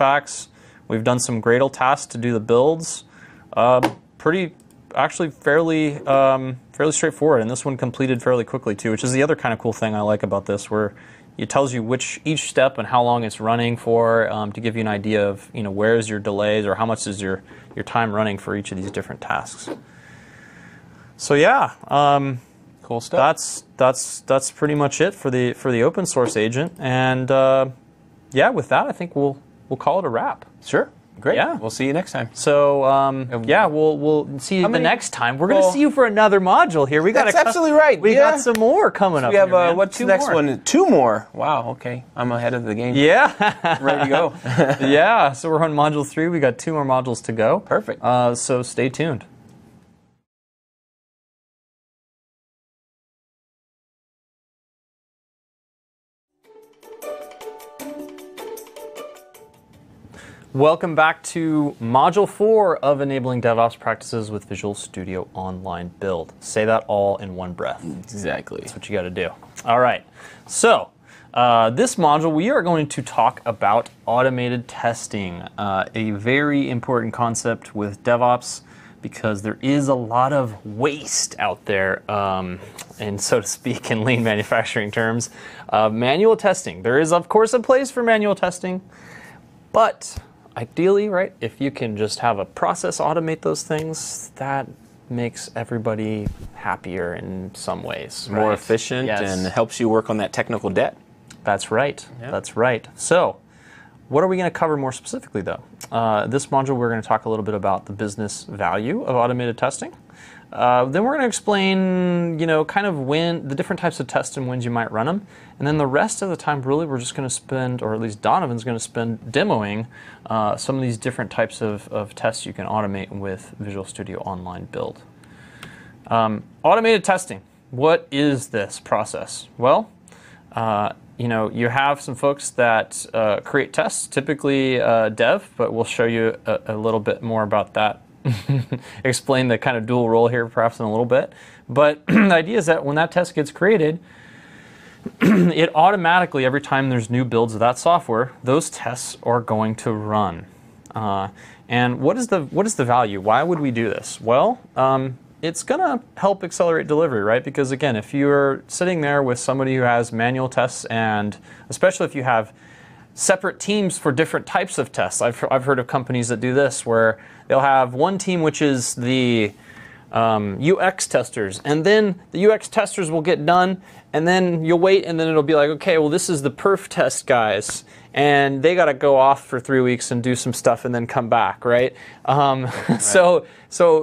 artifacts. We've done some Gradle tasks to do the builds. Actually fairly straightforward, and this one completed fairly quickly too, which is the other kind of cool thing I like about this, where it tells you each step and how long it's running for, to give you an idea of where's your delays or how much is your time running for each of these different tasks. So yeah, cool stuff. That's pretty much it for the open source agent, and yeah, with that I think we'll call it a wrap. Sure. Great. Yeah. We'll see you next time. So, yeah, we'll see you the next time. We're going to see you for another module here. That's absolutely right. We got some more coming up. We have, here, what's the next one? 2 more. Wow, okay. I'm ahead of the game. Yeah. Ready to go. Yeah, so we're on module 3. We got 2 more modules to go. Perfect. So stay tuned. Welcome back to Module 4 of Enabling DevOps Practices with Visual Studio Online Build. Say that all in one breath. Exactly. That's what you got to do. All right. So this module, we are going to talk about automated testing, a very important concept with DevOps because there is a lot of waste out there, and so to speak, in lean manufacturing terms. Manual testing. There is, of course, a place for manual testing, but ideally, right, if you can just have a process automate those things, that makes everybody happier in some ways. More efficient, and helps you work on that technical debt. That's right. Yeah. That's right. So what are we going to cover more specifically, though? This module, we're going to talk a little bit about the business value of automated testing. Then we're going to explain, kind of when the different types of tests and when you might run them. And then the rest of the time, really, we're just going to spend, or at least Donovan's going to spend, demoing some of these different types of tests you can automate with Visual Studio Online Build. Automated testing. What is this process? Well, you have some folks that create tests, typically dev, but we'll show you a little bit more about that. Explain the kind of dual role here perhaps in a little bit. But the idea is that when that test gets created, it automatically, every time there's new builds of that software, those tests are going to run. And what is the value? Why would we do this? Well, it's going to help accelerate delivery, right? Because again, if you're sitting there with somebody who has manual tests, and especially if you have separate teams for different types of tests. I've heard of companies that do this, where they'll have one team which is the UX testers, and then the UX testers will get done, and then you'll wait, and then it'll be like, okay, well, this is the perf test guys, and they got to go off for 3 weeks and do some stuff and then come back, right? Right. So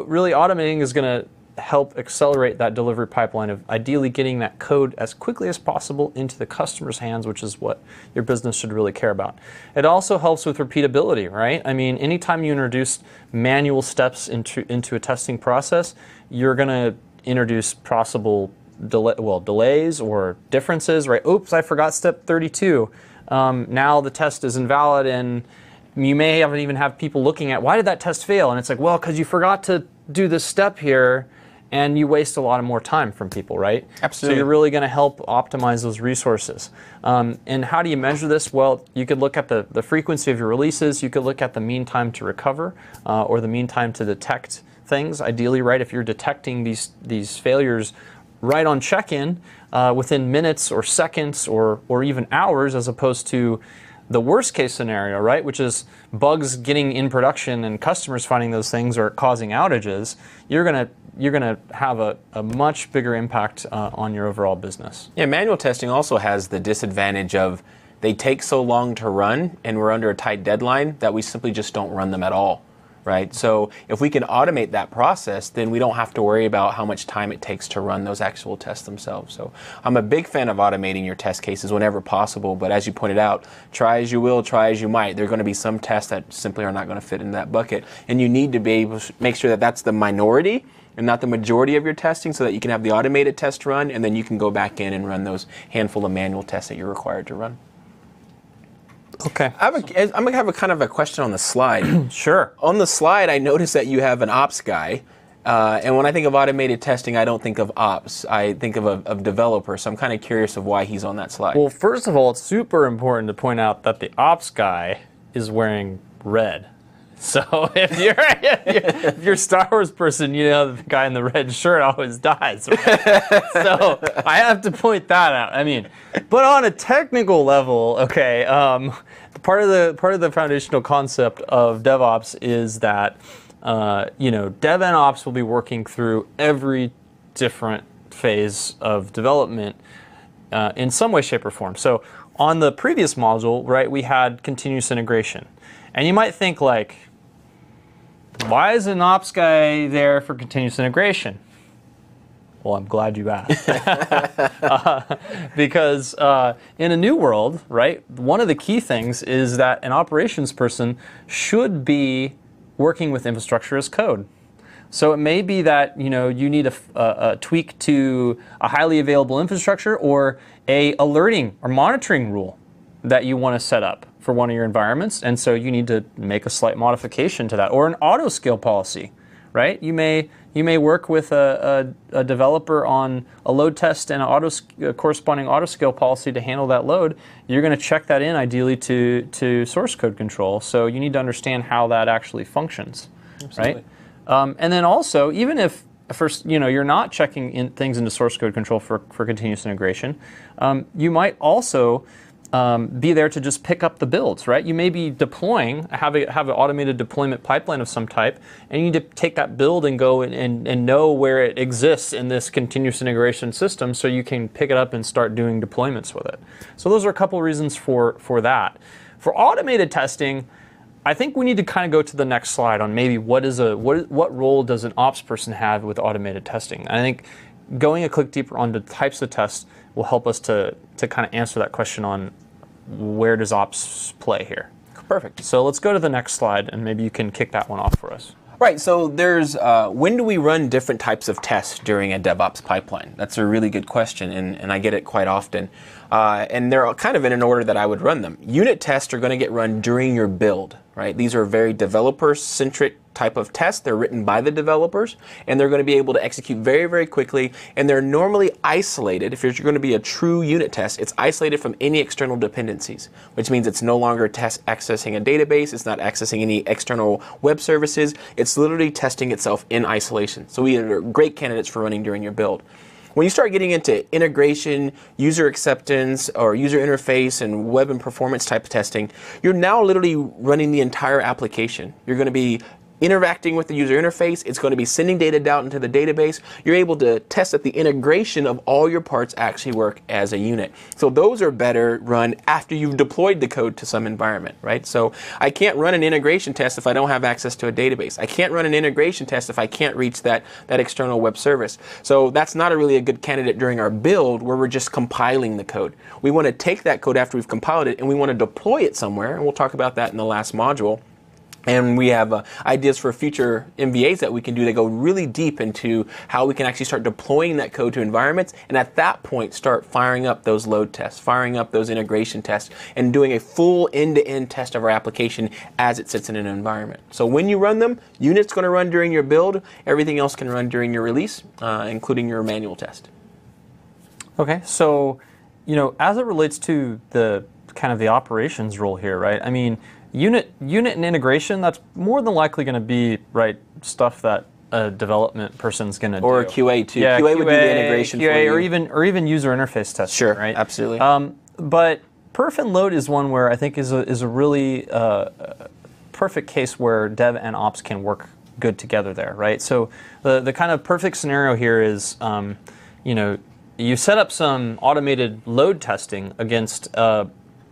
really automating is going to help accelerate that delivery pipeline of ideally getting that code as quickly as possible into the customer's hands, which is what your business should really care about. It also helps with repeatability, right? I mean, anytime you introduce manual steps into a testing process, you're going to introduce possible delays or differences, right? Oops, I forgot step 32. Now the test is invalid, and you may even have people looking at, why did that test fail? And it's like, well, because you forgot to do this step here, and you waste a lot of more time from people, right? Absolutely. So you're really going to help optimize those resources. And how do you measure this? Well, you could look at the frequency of your releases. You could look at the mean time to recover, or the mean time to detect things. Ideally, right, if you're detecting these failures right on check-in within minutes or seconds or even hours, as opposed to the worst case scenario, right, which is bugs getting in production and customers finding those things or causing outages, you're gonna have a much bigger impact on your overall business. Yeah, manual testing also has the disadvantage of they take so long to run, and we're under a tight deadline that we simply just don't run them at all, right? So if we can automate that process, then we don't have to worry about how much time it takes to run those actual tests themselves. So I'm a big fan of automating your test cases whenever possible, but as you pointed out, try as you will, try as you might, there are going to be some tests that simply are not going to fit in that bucket, and you need to be able to make sure that that's the minority and not the majority of your testing, so that you can have the automated test run, and then you can go back in and run those handful of manual tests that you're required to run. Okay. I'm going to have a kind of a question on the slide. Sure. On the slide, I noticed that you have an ops guy. And when I think of automated testing, I don't think of ops. I think of developer. So I'm kind of curious of why he's on that slide. Well, first of all, it's super important to point out that the ops guy is wearing red. So if you're a Star Wars person, you know the guy in the red shirt always dies. Right? So I have to point that out. I mean, but on a technical level, okay, part of the foundational concept of DevOps is that Dev and Ops will be working through every different phase of development in some way, shape, or form. So on the previous module, right, we had continuous integration, and you might think like, why is an ops guy there for continuous integration? Well, I'm glad you asked. Because in a new world, right, one of the key things is that an operations person should be working with infrastructure as code. So it may be that you need a tweak to a highly available infrastructure or a alerting or monitoring rule that you want to set up for one of your environments, and so you need to make a slight modification to that, or an auto scale policy, right? You may work with a developer on a load test and a corresponding auto scale policy to handle that load. You're going to check that in ideally to source code control. So you need to understand how that actually functions, Absolutely. right? And then also, even if first you're not checking in things into source code control for continuous integration, you might also be there to just pick up the builds, right? You may be deploying, have an automated deployment pipeline of some type, and you need to take that build and go and know where it exists in this continuous integration system so you can pick it up and start doing deployments with it. So those are a couple reasons for that. For automated testing, I think we need to kind of go to the next slide on maybe what role does an ops person have with automated testing. I think going a click deeper on the types of tests will help us to kind of answer that question on where does ops play here. Perfect. So let's go to the next slide, and maybe you can kick that one off for us. Right, so there's, when do we run different types of tests during a DevOps pipeline? That's a really good question, and I get it quite often. And they're kind of in an order that I would run them. Unit tests are going to get run during your build, right? These are very developer-centric type of tests. They're written by the developers, and they're going to be able to execute very, very quickly, and they're normally isolated. If you're going to be a true unit test, it's isolated from any external dependencies, which means it's no longer accessing a database, it's not accessing any external web services, it's literally testing itself in isolation. So we are great candidates for running during your build. When you start getting into integration, user acceptance, or user interface, and web and performance type of testing, you're now literally running the entire application. You're going to be interacting with the user interface. It's going to be sending data down into the database. You're able to test that the integration of all your parts actually work as a unit. So those are better run after you've deployed the code to some environment, right? So I can't run an integration test if I don't have access to a database. I can't run an integration test if I can't reach that external web service. So that's not really a good candidate during our build where we're just compiling the code. We want to take that code after we've compiled it and we want to deploy it somewhere, and we'll talk about that in the last module. And we have ideas for future MVAs that we can do that go really deep into how we can actually start deploying that code to environments, and at that point start firing up those load tests, firing up those integration tests, and doing a full end-to-end test of our application as it sits in an environment. So when you run them, unit's going to run during your build, everything else can run during your release, including your manual test. Okay, so as it relates to the kind of the operations role here, right? I mean, Unit and integration, that's more than likely going to be stuff that a development person's going to do. Or QA too. Yeah, QA would do the integration QA, for you. or even user interface testing. Sure, right? Absolutely. But perf and load is one where I think is a really perfect case where dev and ops can work good together there, right? So the kind of perfect scenario here is, you set up some automated load testing against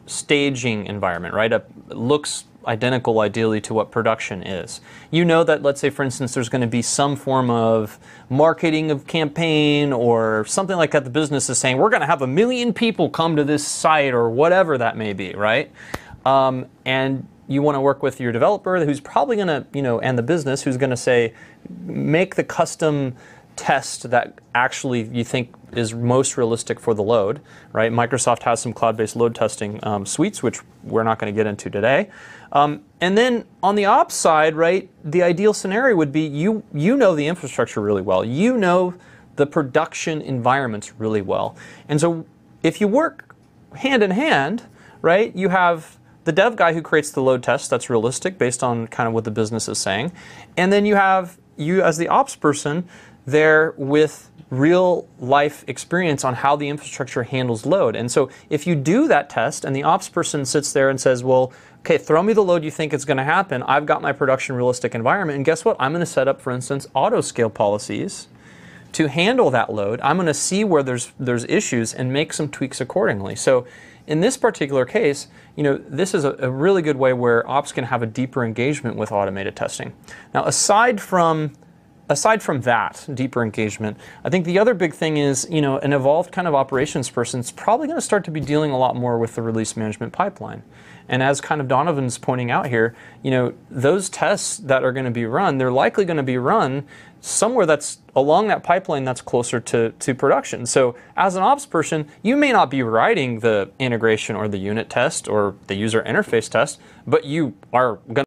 staging environment, right? It looks identical ideally to what production is. You know that, let's say for instance, there's going to be some form of marketing of campaign or something like that. The business is saying, we're going to have 1 million people come to this site or whatever that may be, right? And you want to work with your developer who's probably going to, and the business who's going to say, make the custom test that actually you think is most realistic for the load, right? Microsoft has some cloud-based load testing suites, which we're not going to get into today. And then on the ops side, right, the ideal scenario would be you know the infrastructure really well. You know the production environments really well. And so if you work hand in hand, right, you have the dev guy who creates the load test that's realistic based on kind of what the business is saying. And then you have you as the ops person there with real life experience on how the infrastructure handles load. And so if you do that test and the ops person sits there and says, well, okay, throw me the load you think is going to happen. I've got my production realistic environment. And guess what? I'm going to set up, for instance, auto scale policies to handle that load. I'm going to see where there's issues and make some tweaks accordingly. So in this particular case, this is a really good way where ops can have a deeper engagement with automated testing. Now, aside from that deeper engagement, I think the other big thing is, an evolved kind of operations person is probably going to start to be dealing a lot more with the release management pipeline. And as kind of Donovan's pointing out here, those tests that are going to be run, they're likely going to be run somewhere that's along that pipeline that's closer to production. So as an ops person, you may not be writing the integration or the unit test or the user interface test, but you are going